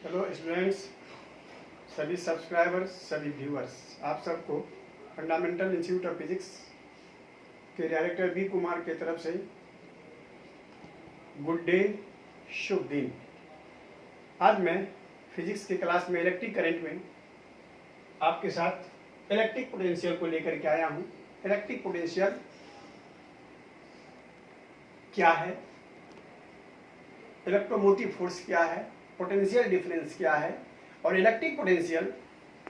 Hello students, सभी subscribers, सभी viewers, आप सबको फंडामेंटल इंस्टीट्यूट ऑफ फिजिक्स के डायरेक्टर बी कुमार के तरफ से गुड डे, शुभ दिन। आज मैं फिजिक्स की क्लास में इलेक्ट्रिक करंट में आपके साथ इलेक्ट्रिक पोटेंशियल को लेकर के आया हूँ। इलेक्ट्रिक पोटेंशियल क्या है, इलेक्ट्रोमोटिव फोर्स क्या है, पोटेंशियल डिफरेंस क्या है और इलेक्ट्रिक पोटेंशियल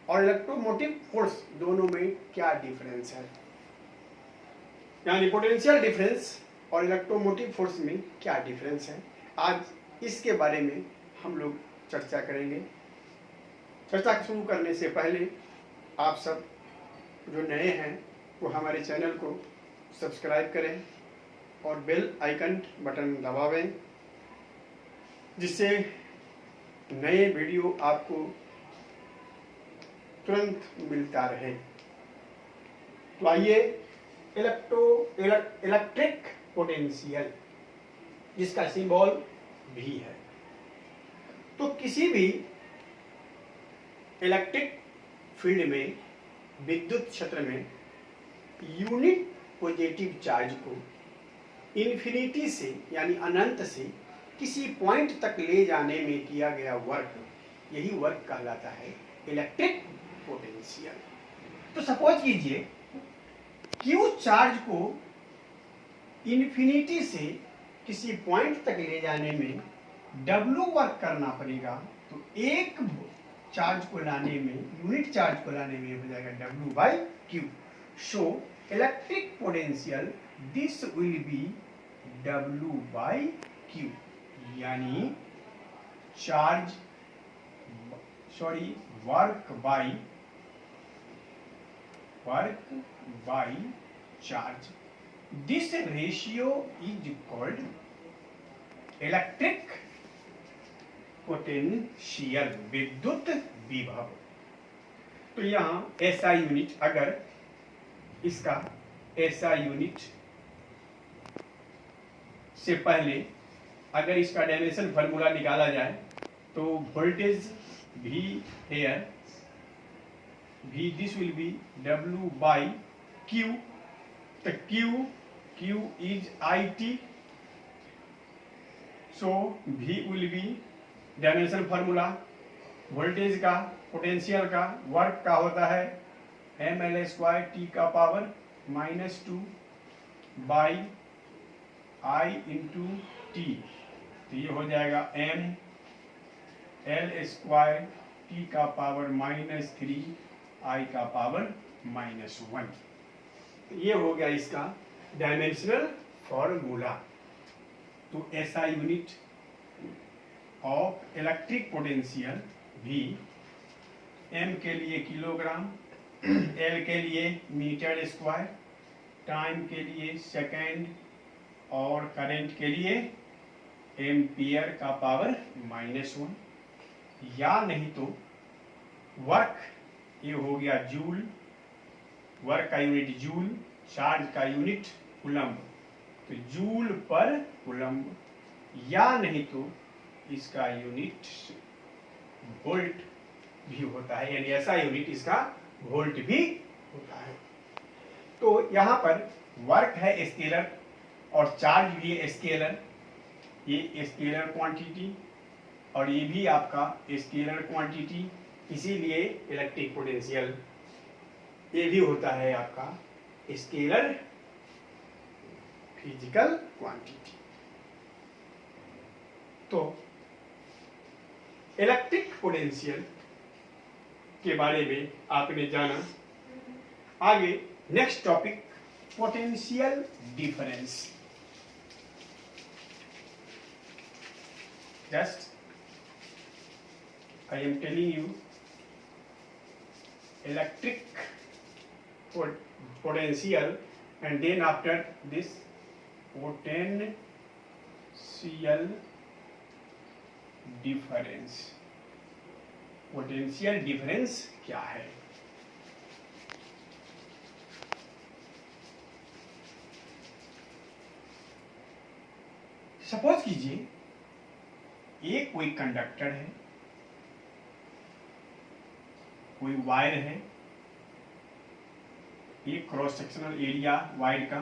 और इलेक्ट्रोमोटिव फोर्स दोनों में क्या डिफरेंस है, यानी पोटेंशियल डिफरेंस और इलेक्ट्रोमोटिव फोर्स में क्या डिफरेंस है। आज इसके बारे में हम लोग चर्चा करेंगे। चर्चा शुरू करने से पहले आप सब जो नए हैं वो हमारे चैनल को सब्सक्राइब करें और बेल आइकन बटन दबावें, जिससे नए वीडियो आपको तुरंत मिलता रहे। तो आइए इलेक्ट्रिक पोटेंशियल, जिसका सिंबल भी है, तो किसी भी इलेक्ट्रिक फील्ड में, विद्युत क्षेत्र में यूनिट पॉजिटिव चार्ज को इन्फिनिटी से यानी अनंत से किसी पॉइंट तक ले जाने में किया गया वर्क, यही वर्क कहलाता है इलेक्ट्रिक पोटेंशियल। तो सपोज कीजिए क्यू चार्ज को इन्फिनिटी से किसी पॉइंट तक ले जाने में डब्ल्यू वर्क करना पड़ेगा, तो एक चार्ज को लाने में, यूनिट चार्ज को लाने में हो जाएगा W by Q. So electric potential this will be W by Q, यानी work by charge. This ratio is called electric potential, विद्युत विभव। तो यहाँ एसआई यूनिट, अगर इसका एसआई यूनिट से पहले अगर इसका डायमेंशन फार्मूला निकाला जाए तो voltage V here, V this will be W by Q, तो Q is IT, so V will be dimension formula voltage का, पोटेंशियल का, वर्क का होता है mL² T का power -2 by I into T, तो ये हो जाएगा mL² T का पावर -3 I का पावर -1। ये हो गया इसका डायमेंशनल फॉर्मूला। तो ऐसा unit of electric potential V, M के लिए किलोग्राम, L के लिए मीटर स्क्वायर, टाइम के लिए सेकेंड और करंट के लिए एम्पियर का पावर -1, या नहीं तो वर्क, ये हो गया जूल, वर्क का यूनिट जूल, चार्ज का यूनिट कूलम्ब, तो जूल पर कूलम्ब, या नहीं तो इसका यूनिट वोल्ट भी होता है, यानी ऐसा यूनिट इसका वोल्ट भी होता है। तो यहाँ पर वर्क है स्केलर और चार्ज भी है स्केलर, ये स्केलर क्वांटिटी और ये भी आपका स्केलर क्वांटिटी, इसीलिए इलेक्ट्रिक पोटेंशियल ये भी होता है आपका स्केलर फिजिकल क्वांटिटी। तो इलेक्ट्रिक पोटेंशियल के बारे में आपने जाना। आगे next topic, potential difference. Just I am telling you electric potential, and then after this potential difference। Potential difference क्या है? सपोज कीजिए एक कोई कंडक्टर है कोई वायर है, ये क्रॉस सेक्शनल एरिया वायर का,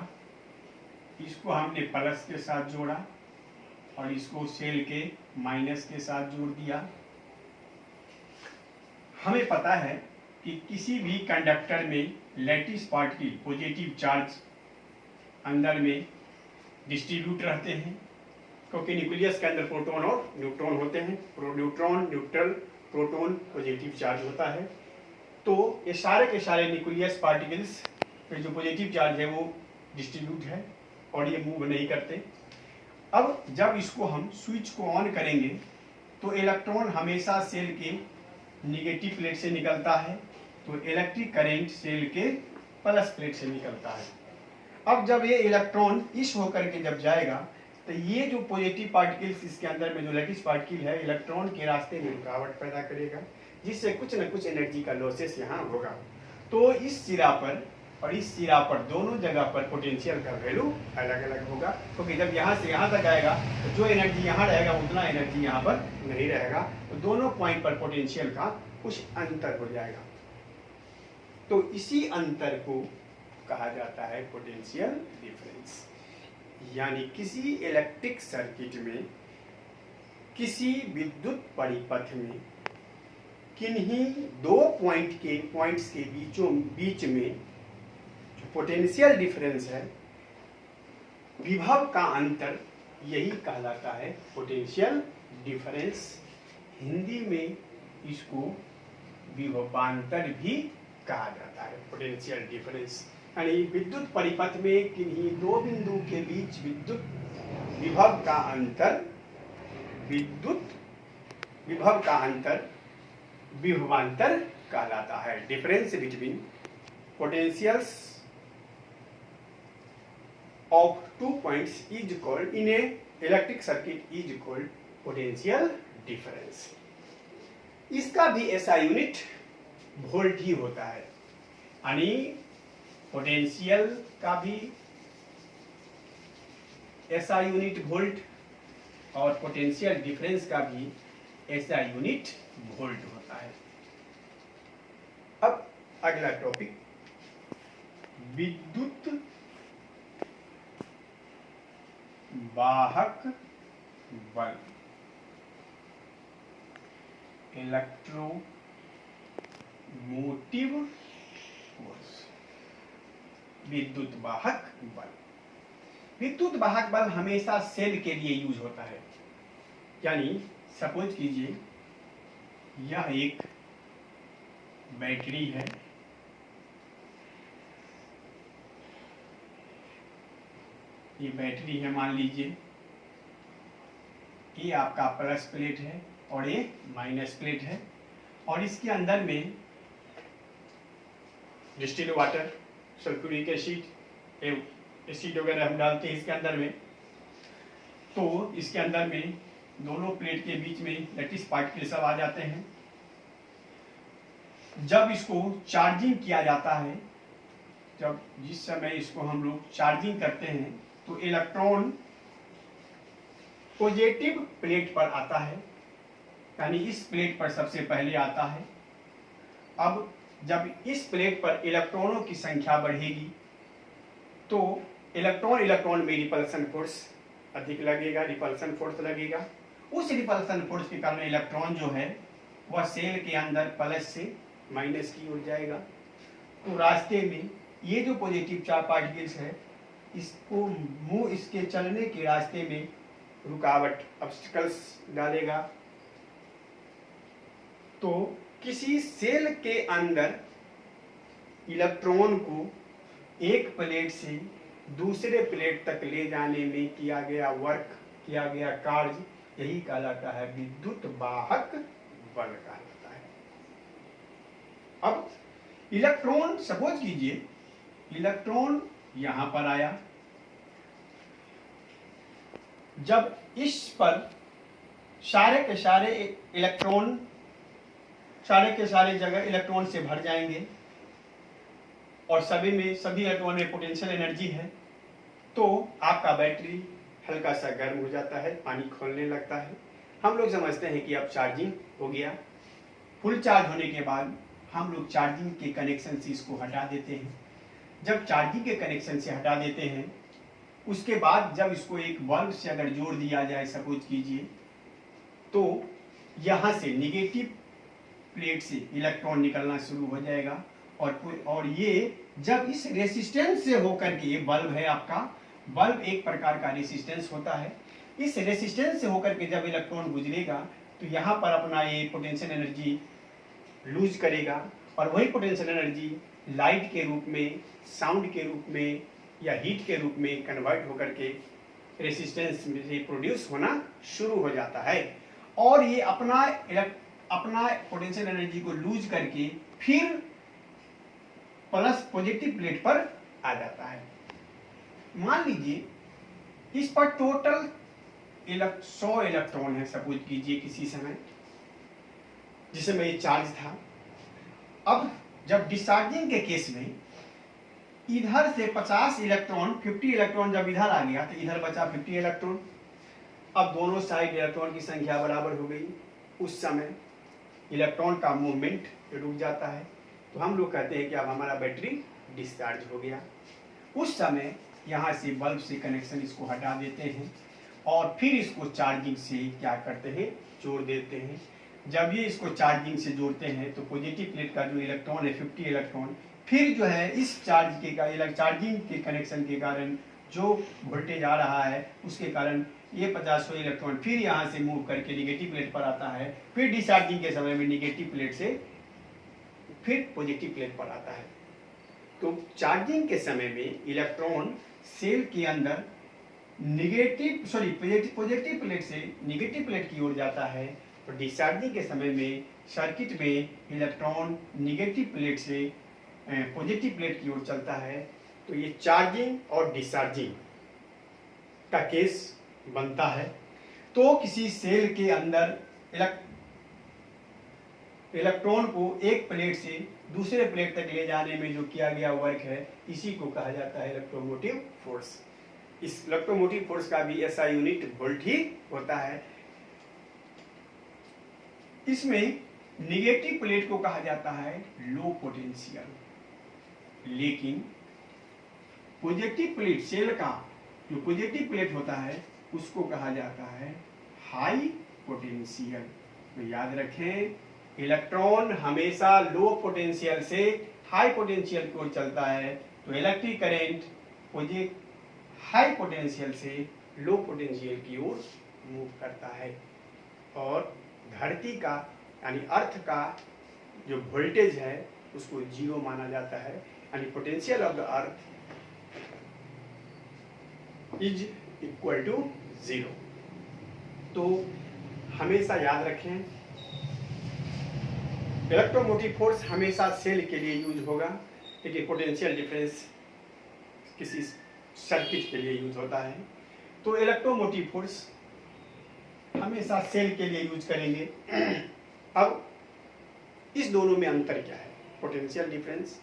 इसको हमने प्लस के साथ जोड़ा और इसको सेल के माइनस के साथ जोड़ दिया। हमें पता है कि किसी भी कंडक्टर में लैटिस पार्टिकल पॉजिटिव चार्ज अंदर में डिस्ट्रीब्यूट रहते हैं, क्योंकि न्यूक्लियस के अंदर प्रोटॉन और न्यूट्रॉन होते हैं। Neutron neutral, proton positive charge होता है। तो ये सारे के सारे न्यूक्लियस पार्टिकल्स पे जो पॉजिटिव चार्ज है वो डिस्ट्रीब्यूट है और ये मूव नहीं करते। अब जब इसको हम स्विच को ऑन करेंगे तो इलेक्ट्रॉन हमेशा सेल के निगेटिव प्लेट से निकलता है, तो इलेक्ट्रिक करंट सेल के प्लस प्लेट से निकलता है। अब जब ये इलेक्ट्रॉन इस होकर के जब जाएगा तो ये जो पॉजिटिव पार्टिकल्स इसके अंदर में जो लैटिस पार्टिकल है इलेक्ट्रॉन के रास्ते में रुकावट पैदा करेगा, जिससे कुछ न कुछ एनर्जी का लॉसेस यहाँ होगा। तो इस सिरा पर और इस सिरा पर दोनों जगह पर पोटेंशियल का वैल्यू अलग अलग होगा, क्योंकि जब यहाँ से यहाँ तक आएगा तो जो एनर्जी यहाँ रहेगा उतना एनर्जी यहाँ पर नहीं रहेगा, तो दोनों पॉइंट पर पोटेंशियल का कुछ अंतर हो जाएगा। तो इसी अंतर को कहा जाता है पोटेंशियल डिफरेंस। यानी किसी इलेक्ट्रिक सर्किट में, किसी विद्युत परिपथ में किन्हीं दो पॉइंट्स के बीच में जो पोटेंशियल डिफरेंस है, विभव का अंतर, यही कहलाता है पोटेंशियल डिफरेंस। हिंदी में इसको विभवांतर भी कहा जाता है, पोटेंशियल डिफरेंस। यानी विद्युत परिपथ में किन्हीं दो बिंदु के बीच विद्युत विभव का अंतर, विद्युत विभव का अंतर विभवांतर कहलाता है। Difference between potentials of two points is called in A electric circuit is called potential difference. इसका भी ऐसा यूनिट वोल्ट ही होता है। यानी पोटेंशियल का भी ऐसा यूनिट वोल्ट और पोटेंशियल डिफरेंस का भी ऐसा यूनिट वोल्ट होता है। अब अगला टॉपिक, विद्युत वाहक बल, इलेक्ट्रोमोटिव फोर्स। विद्युत वाहक बल, विद्युत वाहक बल हमेशा सेल के लिए यूज होता है। यानी सपोज कीजिए यह एक बैटरी है, ये बैटरी है मान लीजिए, ये आपका प्लस प्लेट है और ये माइनस प्लेट है, और इसके अंदर में distilled water, sulphuric acid, acid वगैरह हम डालते हैं इसके अंदर में। तो इसके अंदर में दोनों प्लेट के बीच में लैटिस पार्टिकल सब आ जाते हैं। जब इसको चार्जिंग किया जाता है, जब जिस समय इसको हम लोग चार्जिंग करते हैं तो इलेक्ट्रॉन पॉजिटिव प्लेट पर आता है, यानी इस प्लेट पर सबसे पहले आता है। अब जब इस प्लेट पर इलेक्ट्रॉनों की संख्या बढ़ेगी तो इलेक्ट्रॉन में रिपल्सन फोर्स अधिक लगेगा, रिपल्सन फोर्स लगेगा। उस रिपल्सन फोर्स के कारण इलेक्ट्रॉन जो है वह सेल के अंदर प्लस से माइनस की ओर जाएगा। तो रास्ते में ये जो पॉजिटिव चार्ज पार्टिकल्स है, इसको इसके चलने के रास्ते में रुकावट, ऑब्स्टिकल्स डालेगा। तो किसी सेल के अंदर इलेक्ट्रॉन को एक प्लेट से दूसरे प्लेट तक ले जाने में किया गया वर्क, किया गया कार्य, यही कहलाता है विद्युत वाहक बल कहलाता है। अब इलेक्ट्रॉन, सपोज कीजिए इलेक्ट्रॉन यहां पर आया, जब इस पर सारे के सारे इलेक्ट्रॉन, सारे के सारे जगह इलेक्ट्रॉन से भर जाएंगे और सभी इलेक्ट्रॉन में पोटेंशियल एनर्जी है, तो आपका बैटरी हल्का सा गर्म हो जाता है, पानी खोलने लगता है। हम लोग समझते हैं कि अब चार्जिंग हो गया। फुल चार्ज होने के बाद हम लोग चार्जिंग के कनेक्शन से इसको हटा देते हैं। जब चार्जिंग के कनेक्शन से हटा देते हैं, उसके बाद जब इसको एक बल्ब से अगर जोड़ दिया जाए सपोज कीजिए, तो यहाँ से निगेटिव प्लेट से इलेक्ट्रॉन निकलना शुरू हो जाएगा और ये जब इस रेसिस्टेंस से होकर के, ये बल्ब है आपका, बल्ब एक प्रकार का रेसिस्टेंस होता है, इस रेसिस्टेंस से होकर के जब इलेक्ट्रॉन गुजरेगा तो यहाँ पर अपना ये पोटेंशियल एनर्जी लूज करेगा और वही पोटेंशियल एनर्जी लाइट के रूप में, साउंड के रूप में या हीट के रूप में कन्वर्ट होकर के रेसिस्टेंस में से प्रोड्यूस होना शुरू हो जाता है और ये अपना पोटेंशियल एनर्जी को लूज करके फिर प्लस पॉजिटिव प्लेट पर आ जाता है। मान लीजिए इस पर टोटल 100 इलेक्ट्रॉन है सपोज कीजिए किसी समय, जिस समय ये चार्ज था। अब जब डिस्चार्जिंग के केस में इधर से 50 इलेक्ट्रॉन, 50 इलेक्ट्रॉन जब इधर आ गया तो इधर बचा 50 इलेक्ट्रॉन। अब दोनों साइड इलेक्ट्रॉन की संख्या बराबर हो गई। उस समय इलेक्ट्रॉन का मूवमेंट रुक जाता है, तो हम लोग कहते हैं कि अब हमारा बैटरी डिस्चार्ज हो गया। उस समय यहाँ से बल्ब से कनेक्शन इसको हटा देते हैं और फिर इसको चार्जिंग से क्या करते हैं, जोड़ देते हैं। जब ये इसको चार्जिंग से जोड़ते हैं तो पॉजिटिव प्लेट का जो इलेक्ट्रॉन है 50 इलेक्ट्रॉन फिर जो है इस चार्जिंग के कनेक्शन के कारण जो वोल्टेज आ रहा है उसके कारण ये 50 इलेक्ट्रॉन फिर यहाँ से मूव करके निगेटिव प्लेट पर आता है। फिर डिस्चार्जिंग के समय में निगेटिव प्लेट से फिर पॉजिटिव प्लेट पर आता है। तो चार्जिंग के समय में इलेक्ट्रॉन सेल के अंदर पॉजिटिव प्लेट से निगेटिव प्लेट की ओर जाता है और डिस्चार्जिंग के समय में सर्किट में इलेक्ट्रॉन निगेटिव प्लेट से पॉजिटिव प्लेट की ओर चलता है। तो ये चार्जिंग और डिस्चार्जिंग का केस बनता है। तो किसी सेल के अंदर इलेक्ट्रॉन को एक प्लेट से दूसरे प्लेट तक ले जाने में जो किया गया वर्क है, इसी को कहा जाता है इलेक्ट्रोमोटिव फोर्स। इस इलेक्ट्रोमोटिव फोर्स का भी ऐसा यूनिट वोल्ट ही होता है। इसमें निगेटिव प्लेट को कहा जाता है लो पोटेंशियल, लेकिन पॉजिटिव प्लेट, सेल का जो पॉजिटिव प्लेट होता है उसको कहा जाता है हाई पोटेंशियल। तो याद रखें, इलेक्ट्रॉन हमेशा लो पोटेंशियल से हाई पोटेंशियल की ओर चलता है। तो इलेक्ट्रिक करंट हाई पोटेंशियल से लो पोटेंशियल की ओर मूव करता है और धरती का यानी अर्थ का जो वोल्टेज है उसको जीरो माना जाता है, यानी potential of the earth is equal to 0। तो हमेशा याद रखें, इलेक्ट्रोमोटिव फोर्स हमेशा सेल के लिए यूज होगा, लेकिन पोटेंशियल डिफरेंस किसी सर्किट के लिए यूज होता है। तो इलेक्ट्रोमोटिव फोर्स हमेशा सेल के लिए यूज करेंगे। अब इस दोनों में अंतर क्या है, पोटेंशियल डिफरेंस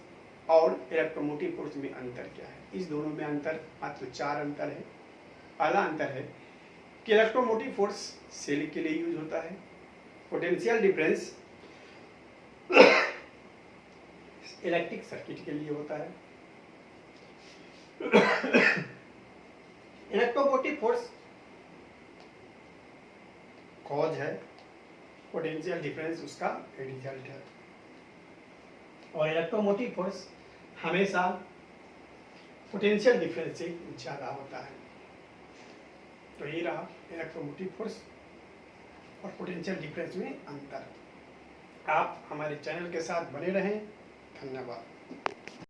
और इलेक्ट्रोमोटिव फोर्स में अंतर क्या है? इस दोनों में अंतर मात्र 4 अंतर है। पहला अंतर है कि इलेक्ट्रोमोटिव फोर्स सेल के लिए यूज होता है, पोटेंशियल डिफरेंस इलेक्ट्रिक सर्किट के लिए होता है। इलेक्ट्रोमोटिव फोर्स कॉज है, पोटेंशियल डिफरेंस उसका रिजल्ट है। और इलेक्ट्रोमोटिव फोर्स हमेशा पोटेंशियल डिफरेंस से ज़्यादा होता है। तो ये रहा इलेक्ट्रोमोटिव फोर्स और पोटेंशियल डिफरेंस में अंतर। आप हमारे चैनल के साथ बने रहें। धन्यवाद।